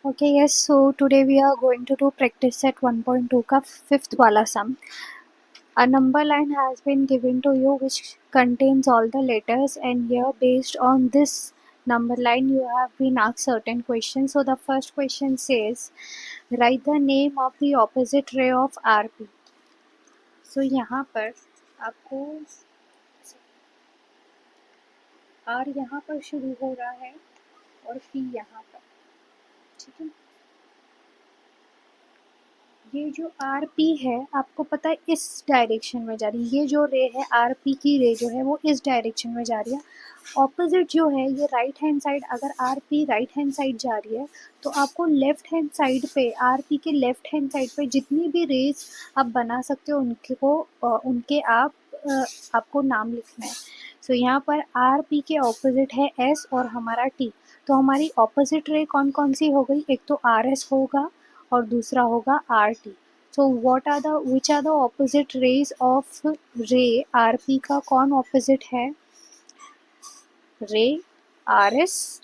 Okay, yes, so today we are going to do practice set 1.2 का fifth वाला sum. A number line has been given to you which contains all the letters, and here based on this number line you have been asked certain questions. So the first question says write the name of the opposite ray of RP. So यहाँ पर आपको R यहाँ पर शुरू हो रहा है और P यहाँ पर, ठीक है। ये जो आर पी है आपको पता है इस डायरेक्शन में जा रही है, ये जो रे है आर पी की रे जो है वो इस डायरेक्शन में जा रही है। ऑपोजिट जो है ये राइट हैंड साइड, अगर R P right hand side जा रही है तो आपको लेफ्ट हैंड साइड पे आर पी के लेफ्ट हैंड साइड पे जितनी भी रेज आप बना सकते हो उनके आपको नाम लिखना है। सो यहाँ पर आर पी के ऑपोजिट है एस और हमारा टी, तो हमारी ऑपोजिट रे कौन कौन सी हो गई, एक तो आर एस होगा और दूसरा होगा R T. So which are the opposite rays of ray R P का कौन ऑपोजिट है, रे आर एस।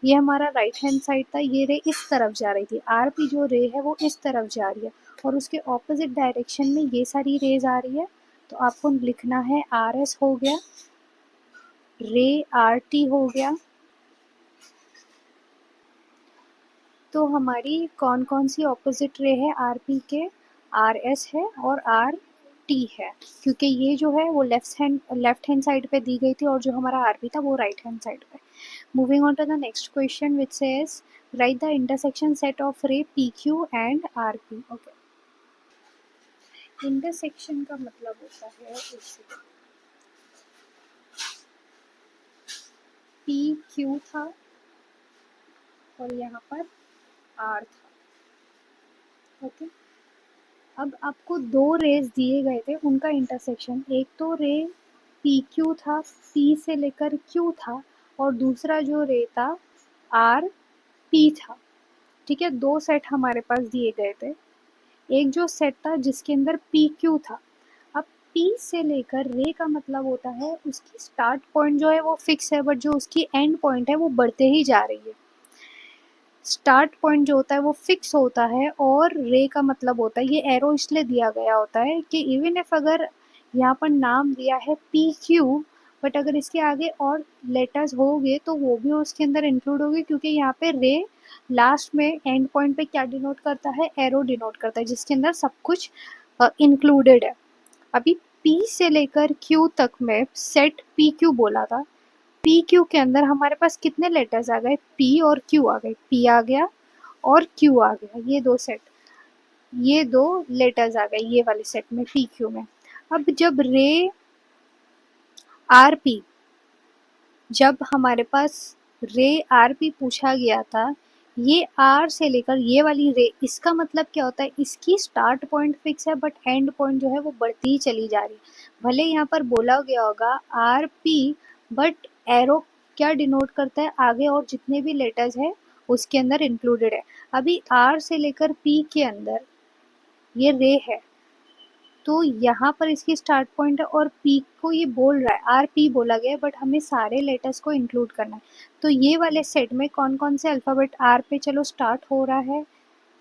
ये हमारा राइट हैंड साइड था, ये रे इस तरफ जा रही थी, आर पी जो रे है वो इस तरफ जा रही है और उसके ऑपोजिट डायरेक्शन में ये सारी रेज आ रही है। तो आपको लिखना है आर एस हो गया, रे आर टी हो गया। तो हमारी कौन कौन सी ऑपोजिट रे है आर पी के, आर एस है और आर टी है, क्योंकि ये जो है वो लेफ्ट हैंड साइड पे दी गई थी और जो हमारा आर पी था वो राइट हैंड साइड पे। Moving on to the next question which says write the intersection set of ray P Q and R P. Okay, intersection का मतलब होता है पी क्यू था और यहाँ पर आर था। ओके, अब आपको दो रेज दिए गए थे, उनका इंटरसेक्शन, एक तो रे पी क्यू था, पी से लेकर क्यू था, और दूसरा जो रे था आर पी था, ठीक है। दो सेट हमारे पास दिए गए थे, एक जो सेट था जिसके अंदर पी क्यू था। अब पी से लेकर रे का मतलब होता है उसकी स्टार्ट पॉइंट जो है वो फिक्स है, बट जो उसकी एंड पॉइंट है वो बढ़ते ही जा रही है। स्टार्ट पॉइंट जो होता है वो फिक्स होता है, और रे का मतलब होता है, ये एरो इसलिए दिया गया होता है कि इवन इफ अगर यहाँ पर नाम दिया है पी क्यू, बट अगर इसके आगे और लेटर्स होंगे तो वो भी उसके अंदर इंक्लूड होंगे, क्योंकि यहाँ पे रे लास्ट में एंड पॉइंट पे क्या डिनोट करता है, एरो डिनोट करता है जिसके अंदर सब कुछ इंक्लूडेड है। अभी पी से लेकर क्यू तक में सेट पी क्यू बोला था, पी क्यू के अंदर हमारे पास कितने लेटर्स आ गए, पी और क्यू आ गए, पी आ गया और क्यू आ गया, ये दो लेटर्स आ गए ये वाले सेट में पी क्यू में। अब जब रे आर पी, जब हमारे पास रे आर पी पूछा गया था, ये आर से लेकर ये वाली रे, इसका मतलब क्या होता है, इसकी स्टार्ट पॉइंट फिक्स है बट एंड पॉइंट जो है वो बढ़ती ही चली जा रही है। भले यहाँ पर बोला गया होगा आर पी, बट एरो क्या डिनोट करता है, आगे और जितने भी लेटर्स है उसके अंदर इंक्लूडेड है। अभी आर से लेकर पी के अंदर ये रे है, तो यहाँ पर इसकी स्टार्ट पॉइंट है और पी को ये बोल रहा है, आर पी बोला गया है बट हमें सारे लेटर्स को इंक्लूड करना है। तो ये वाले सेट में कौन कौन से अल्फ़ाबेट आर पे चलो स्टार्ट हो रहा है,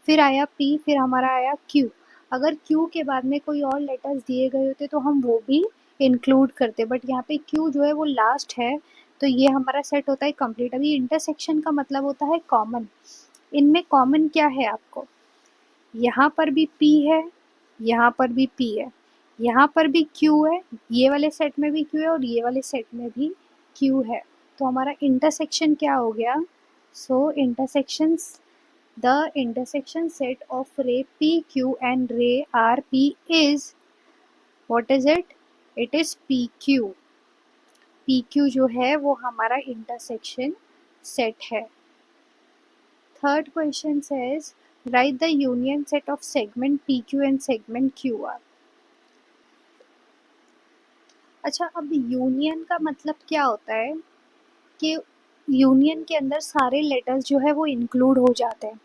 फिर आया पी, फिर हमारा आया क्यू। अगर क्यू के बाद में कोई और लेटर्स दिए गए होते तो हम वो भी इंक्लूड करते, बट यहाँ पे क्यू जो है वो लास्ट है, तो ये हमारा सेट होता है कंप्लीट। अभी इंटरसेक्शन का मतलब होता है कॉमन। इनमें कॉमन क्या है आपको, यहाँ पर भी P है, यहाँ पर भी P है, यहाँ पर भी Q है, ये वाले सेट में भी Q है और ये वाले सेट में भी Q है। तो हमारा इंटरसेक्शन क्या हो गया, सो the intersection set of ray PQ and ray RP is, what is it? It is PQ. PQ जो है वो हमारा इंटरसेक्शन सेट है। Third question says write the union set of segment PQ and segment QR. अच्छा, अब union का मतलब क्या होता है कि यूनियन के अंदर सारे लेटर्स जो है वो इंक्लूड हो जाते हैं।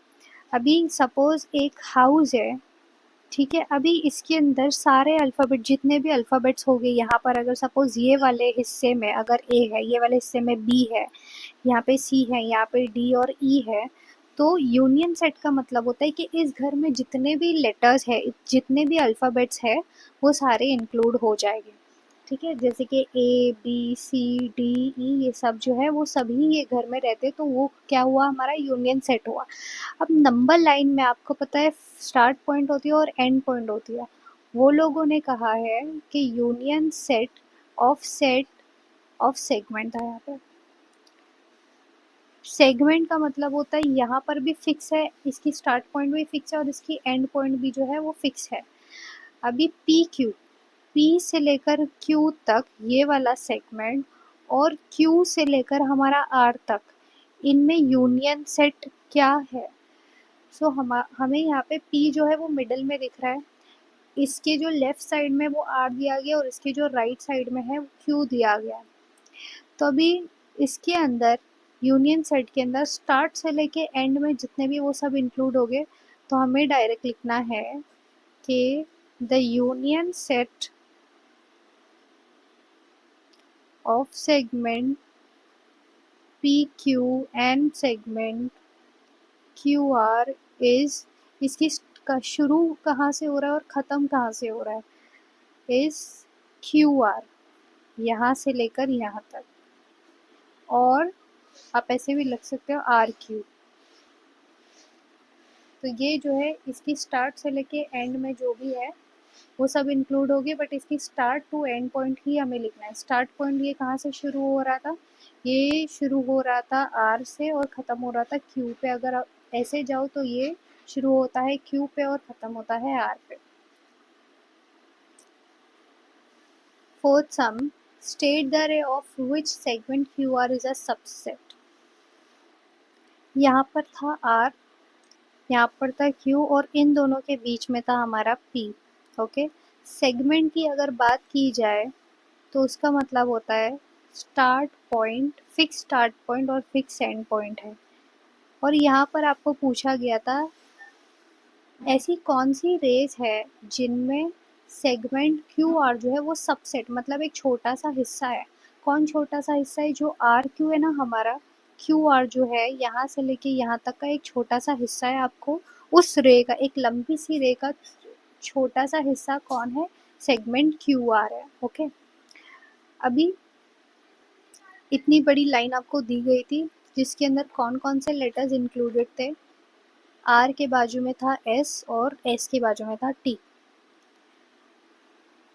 अभी सपोज एक हाउस है, ठीक है, अभी इसके अंदर सारे अल्फ़ाबेट, जितने भी अल्फ़ाबेट्स हो गए, यहाँ पर अगर सपोज ये वाले हिस्से में अगर ए है, ये वाले हिस्से में बी है, यहाँ पे सी है, यहाँ पे डी और ई है, तो यूनियन सेट का मतलब होता है कि इस घर में जितने भी लेटर्स है, जितने भी अल्फ़ाबेट्स है, वो सारे इंक्लूड हो जाएंगे। ठीक है, जैसे कि A B C D E ये सब जो है वो सभी ये घर में रहते, तो वो क्या हुआ, हमारा यूनियन सेट हुआ। अब नंबर लाइन में आपको पता है स्टार्ट पॉइंट होती है और एंड पॉइंट होती है। वो लोगों ने कहा है कि यूनियन सेट ऑफ सेगमेंट था यहाँ पे। सेगमेंट का मतलब होता है यहाँ पर भी फिक्स है, इसकी स्टार्ट पॉइंट भी फिक्स है और इसकी एंड पॉइंट भी जो है वो फिक्स है। अभी पी से लेकर क्यू तक ये वाला सेगमेंट और क्यू से लेकर हमारा आर तक, इनमें यूनियन सेट क्या है। सो हमें यहाँ पे पी जो है वो मिडल में दिख रहा है, इसके जो लेफ्ट साइड में वो आर दिया गया और इसके जो राइट साइड में है वो क्यू दिया गया। तो अभी इसके अंदर यूनियन सेट के अंदर स्टार्ट से लेके एंड में जितने भी वो सब इंक्लूड हो गए, तो हमें डायरेक्ट लिखना है कि the union set of segment P Q and segment Q R is, इसकी का शुरू कहाँ से हो रहा है और ख़त्म कहाँ से हो रहा है, इज क्यू आर, यहाँ से लेकर यहाँ तक। और आप ऐसे भी लिख सकते हो आर क्यू। तो ये जो है इसकी स्टार्ट से लेके एंड में जो भी है वो सब इंक्लूड होगी, बट इसकी स्टार्ट टू एंड पॉइंट ही हमें लिखना है। स्टार्ट पॉइंट ये कहाँ से शुरू हो रहा था, ये शुरू हो रहा था आर से और ख़त्म हो रहा था क्यू पे। अगर आप ऐसे जाओ तो ये शुरू होता है क्यू पे और ख़त्म होता है आर पे। Fourth some, state the ray of which segment Q R is a subset. यहाँ पर था आर, यहाँ पर था क्यू और इन दोनों के बीच में था हमारा पी। ओके, सेगमेंट की अगर बात की जाए तो उसका मतलब होता है start point, fix start point और फिक्स एंड पॉइंट है। और यहाँ पर आपको पूछा गया था ऐसी कौन सी रेस है जिनमें सेगमेंट क्यू आर जो है वो सबसेट मतलब एक छोटा सा हिस्सा है। कौन छोटा सा हिस्सा है, जो आर क्यू है ना हमारा, क्यू आर जो है यहाँ से लेके यहाँ तक का एक छोटा सा हिस्सा है। आपको उस रे का, एक लंबी सी रे का छोटा सा हिस्सा कौन है, सेगमेंट क्यू आर है। ओके, अभी इतनी बड़ी लाइन आपको दी गई थी जिसके अंदर कौन कौन से लेटर्स इंक्लूडेड थे। आर के बाजू में था एस और एस के बाजू में था टी।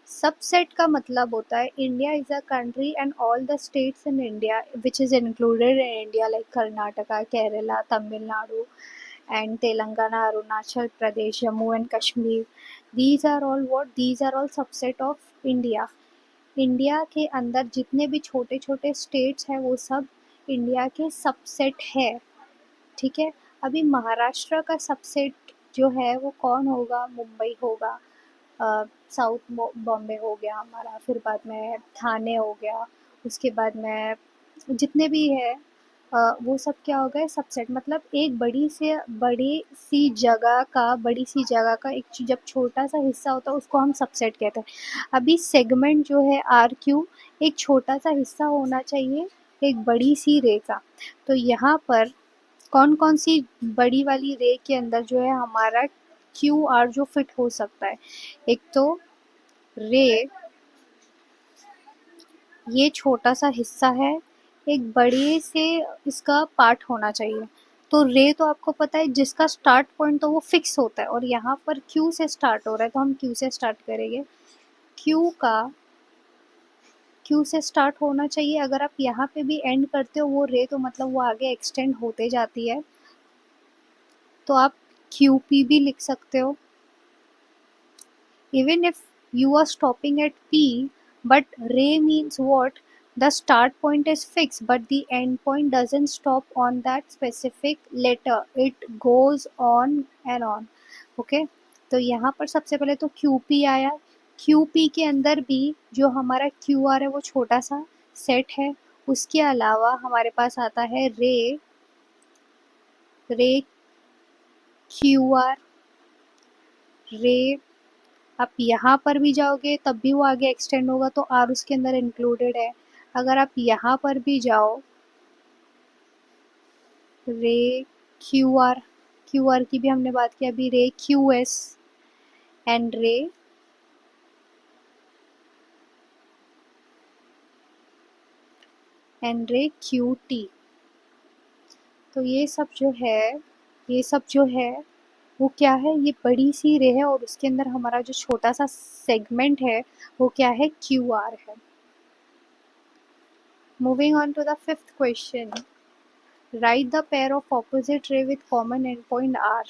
सबसेट का मतलब होता है India is a country and all the states in India which is included in India like Karnataka, Kerala, Tamil Nadu and Telangana, Arunachal Pradesh, Jammu and Kashmir. These are all what? These are all subset of India. India के अंदर जितने भी छोटे छोटे states हैं वो सब India के सबसेट है। ठीक है, अभी महाराष्ट्र का सबसेट जो है वो कौन होगा, मुंबई होगा, साउथ बॉम्बे हो गया हमारा, फिर बाद में ठाणे हो गया, उसके बाद में जितने भी है वो सब क्या हो गए, सबसेट। मतलब एक बड़ी सी जगह का एक जब छोटा सा हिस्सा होता है उसको हम सबसेट कहते हैं। अभी सेगमेंट जो है आर क्यू एक छोटा सा हिस्सा होना चाहिए एक बड़ी सी रे का। तो यहाँ पर कौन कौन सी बड़ी वाली रे के अंदर जो है हमारा क्यू आर जो फिट हो सकता है, एक तो रे, ये छोटा सा हिस्सा है, एक बड़े से इसका पार्ट होना चाहिए। तो रे तो आपको पता है जिसका स्टार्ट पॉइंट तो वो फिक्स होता है और यहाँ पर क्यू से स्टार्ट हो रहा है तो हम क्यू से स्टार्ट करेंगे। क्यू से स्टार्ट होना चाहिए। अगर आप यहाँ पे भी एंड करते हो वो रे तो मतलब वो आगे एक्सटेंड होते जाती है, तो आप क्यू पी भी लिख सकते हो। Even if you are stopping at P, but ray means what? The start point is fixed, but the end point doesn't stop on that specific letter. It goes on and on. Okay? तो यहाँ पर सबसे पहले तो QP आया। QP के अंदर भी जो हमारा QR है वो छोटा सा सेट है। उसके अलावा हमारे पास आता है रे QR, रे। आप यहाँ पर भी जाओगे तब भी वो आगे एक्सटेंड होगा तो आर उसके अंदर इंक्लूडेड है। अगर आप यहाँ पर भी जाओ रे क्यू आर की भी हमने बात की अभी, रे क्यू एस एंड रे क्यू टी। तो ये सब जो है वो क्या है, ये बड़ी सी रे है और उसके अंदर हमारा जो छोटा सा सेगमेंट है वो क्या है, क्यू आर है। Moving on to the fifth question, write the pair of opposite ray with common end point R.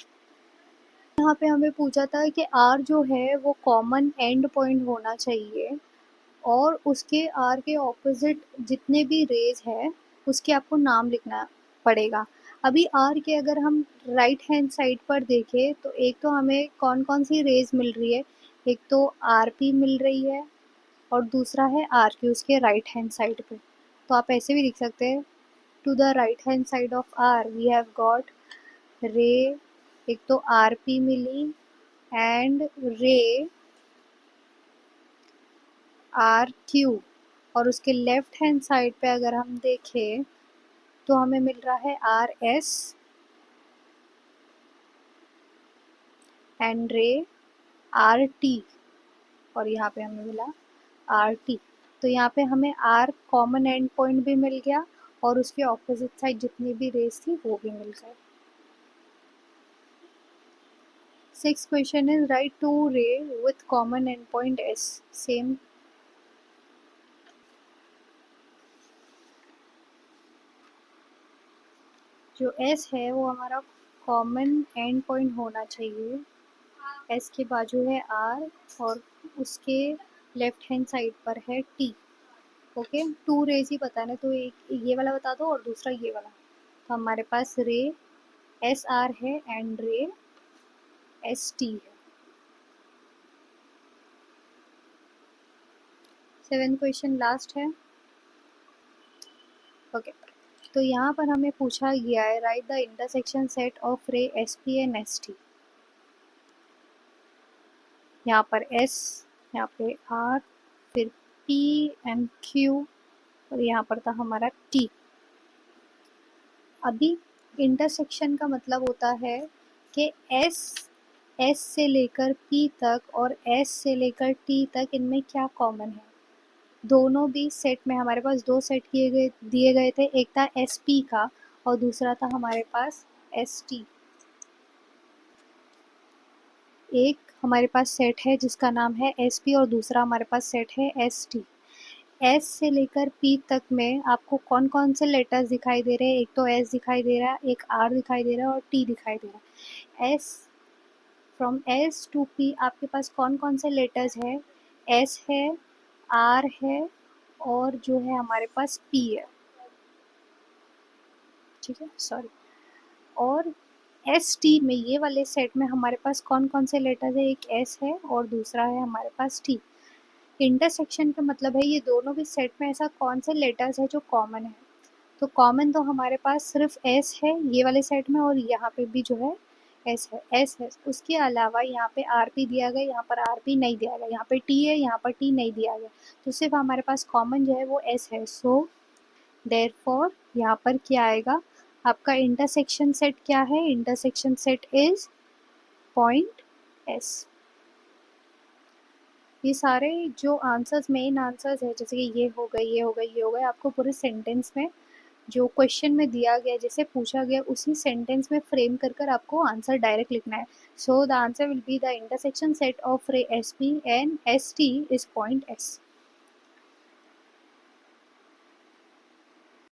यहाँ पे हमें पूछा था कि आर जो है वो कॉमन एंड पॉइंट होना चाहिए और उसके आर के ऑपोजिट जितने भी रेज है उसके आपको नाम लिखना पड़ेगा। अभी आर के अगर हम राइट हैंड साइड पर देखें तो एक तो हमें कौन कौन सी रेज मिल रही है, एक तो आर पी मिल रही है और दूसरा है आर क्यू उसके राइट हैंड साइड पे। तो आप ऐसे भी लिख सकते हैं, to the right hand side of R we have got ray, एक तो आर पी मिली एंड रे आर क्यू, और उसके लेफ्ट हैंड साइड पे अगर हम देखें तो हमें मिल रहा है R S and ray R T, और यहाँ पे हमें मिला आर टी। तो यहाँ पे हमें आर कॉमन एंड पॉइंट भी मिल गया और उसके ऑपोजिट साइड जितनी भी रेस थी वो भी मिल गए। Six question is write two ray with common end point S. Same जो एस है वो हमारा कॉमन एंड पॉइंट होना चाहिए, एस के बाजू है आर और उसके लेफ्ट हैंड साइड पर है टी। ओके, टू रेज ही बताना, तो एक ये वाला बता दो और दूसरा ये वाला। तो हमारे पास रे एस आर है एंड रे एस टी है। सेवेंथ क्वेश्चन लास्ट है। ओके, तो यहाँ पर हमें पूछा गया है right the intersection set of रे S P and S T. यहाँ पर एस, यहाँ पे आर, फिर पी एंड क्यू और यहाँ पर था हमारा टी। अभी इंटरसेक्शन का मतलब होता है कि एस से लेकर पी तक और एस से लेकर टी तक इनमें क्या कॉमन है। दोनों भी सेट में हमारे पास दो सेट दिए गए थे, एक था एस पी का और दूसरा था हमारे पास एस टी। एक हमारे पास सेट है जिसका नाम है एस पी और दूसरा हमारे पास सेट है एस टी। एस से लेकर पी तक में आपको कौन कौन से लेटर्स दिखाई दे रहे हैं, एक तो एस दिखाई दे रहा है, एक आर दिखाई दे रहा है और टी दिखाई दे रहा है। S from S to P आपके पास कौन कौन से लेटर्स है, एस है, आर है और जो है हमारे पास पी है। ठीक है, सॉरी। और एस टी में ये वाले सेट में हमारे पास कौन कौन से लेटर्स है, एक एस है और दूसरा है हमारे पास टी। इंटरसेक्शन का मतलब है ये दोनों भी सेट में ऐसा कौन से लेटर्स है जो कॉमन है। तो कॉमन तो हमारे पास सिर्फ एस है ये वाले सेट में और यहाँ पे भी जो है एस है। उसके अलावा यहाँ पे आर पी दिया गया, यहाँ पर आर पी नहीं दिया गया, यहाँ पे टी है, यहाँ पर टी नहीं दिया गया, तो सिर्फ हमारे पास कॉमन जो है वो एस है। सो देयरफॉर यहाँ पर क्या आएगा, आपका इंटरसेक्शन सेट क्या है, intersection set is point S. ये सारे जो आंसर्स मेन आंसर्स है जैसे कि ये हो गए, ये हो गए, ये हो गए, आपको पूरे सेंटेंस में जो क्वेश्चन में दिया गया जैसे पूछा गया उसी सेंटेंस में फ्रेम कर कर आपको आंसर डायरेक्ट लिखना है। So the answer will be the intersection set of रे S P and S T is point S.